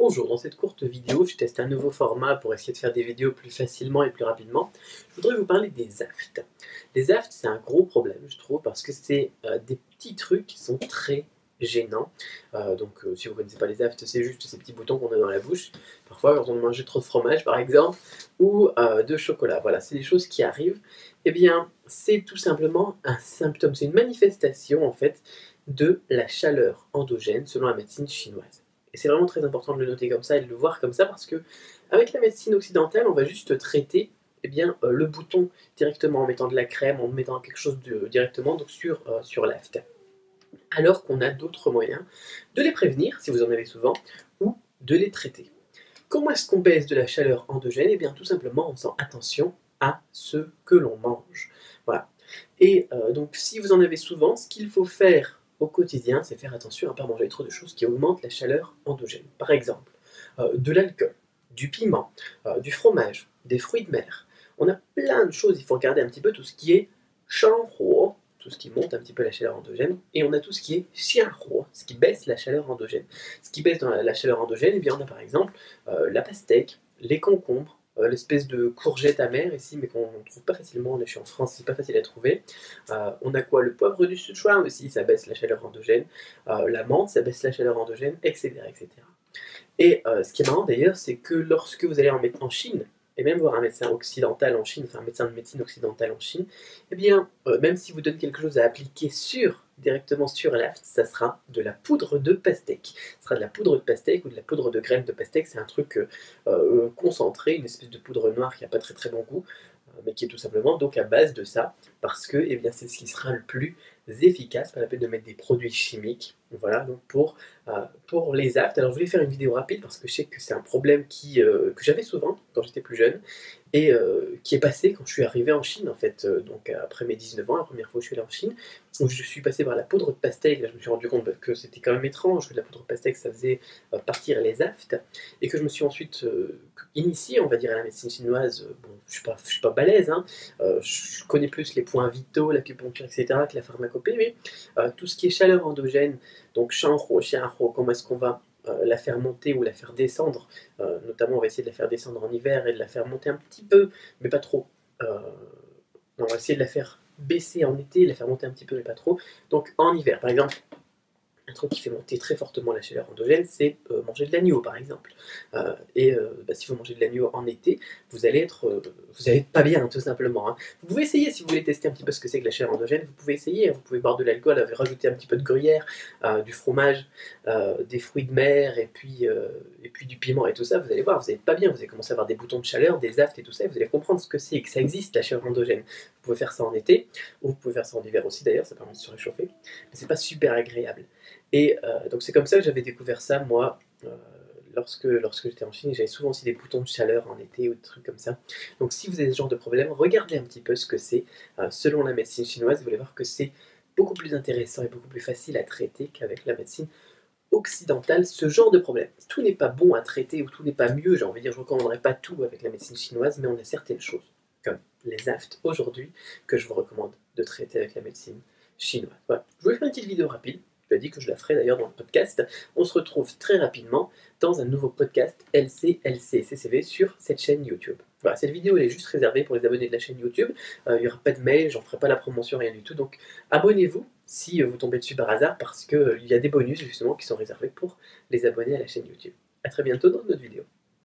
Bonjour, dans cette courte vidéo, je teste un nouveau format pour essayer de faire des vidéos plus facilement et plus rapidement. Je voudrais vous parler des aftes. Les aftes, c'est un gros problème, je trouve, parce que c'est des petits trucs qui sont très gênants. Si vous ne connaissez pas les aftes, c'est juste ces petits boutons qu'on a dans la bouche. Parfois, quand on mange trop de fromage, par exemple, ou de chocolat. Voilà, c'est des choses qui arrivent. Eh bien, c'est tout simplement un symptôme, c'est une manifestation, en fait, de la chaleur endogène selon la médecine chinoise. Et c'est vraiment très important de le noter comme ça et de le voir comme ça parce que avec la médecine occidentale, on va juste traiter le bouton directement en mettant de la crème, en mettant quelque chose directement donc sur l'afte. Alors qu'on a d'autres moyens de les prévenir, si vous en avez souvent, ou de les traiter. Comment est-ce qu'on baisse de la chaleur endogène? Eh bien tout simplement en faisant attention à ce que l'on mange. Voilà. Et donc si vous en avez souvent, ce qu'il faut faire au quotidien, c'est faire attention à ne pas manger trop de choses qui augmentent la chaleur endogène. Par exemple, de l'alcool, du piment, du fromage, des fruits de mer. On a plein de choses, il faut regarder un petit peu tout ce qui est shanhuo, tout ce qui monte un petit peu la chaleur endogène, et on a tout ce qui est xianhuo, ce qui baisse la chaleur endogène. Ce qui baisse dans la chaleur endogène, eh bien on a par exemple la pastèque, les concombres, l'espèce de courgette amère ici, mais qu'on ne trouve pas facilement, là je suis en France, c'est pas facile à trouver. On a quoi? Le poivre du Sichuan aussi, ça baisse la chaleur endogène. La menthe, ça baisse la chaleur endogène, etc. etc. Et ce qui est marrant d'ailleurs, c'est que lorsque vous allez en Chine, et même voir un médecin occidental en Chine, enfin un médecin de médecine occidentale en Chine, eh bien, même si vous donne quelque chose à appliquer directement sur l'aft, ça sera de la poudre de pastèque. Ce sera de la poudre de pastèque ou de la poudre de graines de pastèque, c'est un truc concentré, une espèce de poudre noire qui n'a pas très très bon goût, mais qui est tout simplement donc à base de ça, parce que eh bien, c'est ce qui sera le plus efficace, pas la peine de mettre des produits chimiques. Voilà, donc pour les aftes. Alors je voulais faire une vidéo rapide parce que je sais que c'est un problème que j'avais souvent quand j'étais plus jeune et qui est passé quand je suis arrivé en Chine en fait, donc après mes 19 ans, la première fois que je suis allé en Chine, où je suis passé par la poudre de pastèque. Là je me suis rendu compte que c'était quand même étrange, que la poudre de pastèque ça faisait partir les aftes, et que je me suis ensuite initié, on va dire, à la médecine chinoise. Bon, je suis pas balèze, hein, je connais plus les points vitaux, l'acupuncture, etc., que la pharmacopée, mais tout ce qui est chaleur endogène, donc shanhuo, xianhuo, comment est-ce qu'on va la faire monter ou la faire descendre, notamment on va essayer de la faire descendre en hiver et de la faire monter un petit peu, mais pas trop. On va essayer de la faire baisser en été, la faire monter un petit peu, mais pas trop. Donc en hiver, par exemple, un truc qui fait monter très fortement la chaleur endogène, c'est manger de l'agneau, par exemple. Si vous mangez de l'agneau en été, vous allez être pas bien, tout simplement. Hein. Vous pouvez essayer, si vous voulez tester un petit peu ce que c'est que la chaleur endogène, vous pouvez essayer. Vous pouvez boire de l'alcool, rajouter un petit peu de gruyère, du fromage, des fruits de mer, et puis du piment et tout ça. Vous allez voir, vous n'êtes pas bien. Vous allez commencer à avoir des boutons de chaleur, des aftes et tout ça, et vous allez comprendre ce que c'est, que ça existe, la chaleur endogène. Vous pouvez faire ça en été, ou vous pouvez faire ça en hiver aussi, d'ailleurs, ça permet de se réchauffer. Mais c'est pas super agréable. Et donc c'est comme ça que j'avais découvert ça, moi, lorsque j'étais en Chine. J'avais souvent aussi des boutons de chaleur en été ou des trucs comme ça. Donc si vous avez ce genre de problème, regardez un petit peu ce que c'est. Selon la médecine chinoise, vous allez voir que c'est beaucoup plus intéressant et beaucoup plus facile à traiter qu'avec la médecine occidentale, ce genre de problème. Tout n'est pas bon à traiter ou tout n'est pas mieux, j'ai envie de dire, je ne recommanderais pas tout avec la médecine chinoise, mais on a certaines choses, comme les aftes aujourd'hui, que je vous recommande de traiter avec la médecine chinoise. Voilà. Je voulais faire une petite vidéo rapide. Je l'ai dit que je la ferai d'ailleurs dans le podcast. On se retrouve très rapidement dans un nouveau podcast LCLC-CCV sur cette chaîne YouTube. Voilà, cette vidéo elle est juste réservée pour les abonnés de la chaîne YouTube. Il n'y aura pas de mail, j'en ferai pas la promotion, rien du tout. Donc abonnez-vous si vous tombez dessus par hasard parce qu'il y a des bonus justement qui sont réservés pour les abonnés à la chaîne YouTube. A très bientôt dans une autre vidéo.